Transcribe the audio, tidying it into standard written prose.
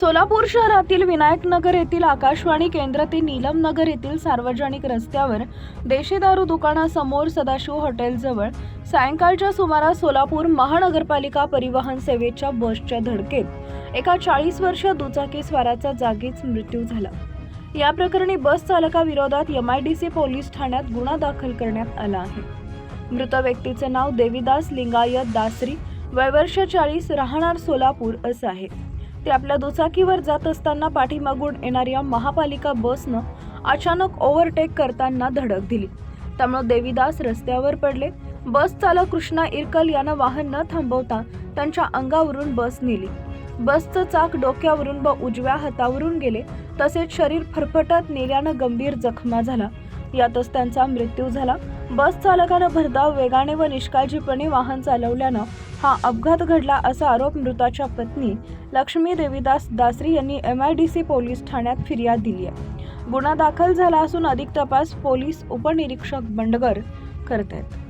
सोलापूर शहरातील विनायकनगर येथील आकाशवाणी केंद्र ते नीलमनगर येथील सार्वजनिक रस्त्यावर देशी दारू दुकानासमोर सदाशिव हॉटेलजवळ सायंकाळच्या सुमारास सोलापूर महानगरपालिका परिवहन सेवेच्या बसच्या धडकेत एका 40 वर्षीय दुचाकीस्वाराचा जागीच मृत्यू झाला। या प्रकरणी बस चालकाविरोधात MIDC पोलीस ठाण्यात गुन्हा दाखल करण्यात आला आहे। मृत व्यक्तीचे नाव देवीदास लिंगायत दासरी, वय वर्ष 40, राहणार सोलापूर असे आहे। ते आपल्या दुचाकीवर जात असताना पाठीमागून येणाऱ्या महापालिका बसनं अचानक ओव्हरटेक करताना धडक दिली। त्यामुळे देवीदास रस्त्यावर पडले। बस चालक कृष्णा इरकल यानं वाहन न थांबवता त्यांच्या अंगावरून बस नेली। बसचं चाक डोक्यावरून व उजव्या हातावरून गेले, तसेच शरीर फरफटत नेल्यानं गंभीर जखमा झाला। यातच त्यांचा मृत्यू झाला। बस चालकानं भरधाव वेगाने व निष्काळजीपणे वाहन चालवल्यानं हा अपघात घडला असा आरोप मृताच्या पत्नी लक्ष्मी देवीदास दासरी यांनी MIDC पोलीस ठाण्यात फिर्याद दिली आहे। गुन्हा दाखल झाला असून अधिक तपास पोलीस उपनिरीक्षक बंडगर करत आहेत।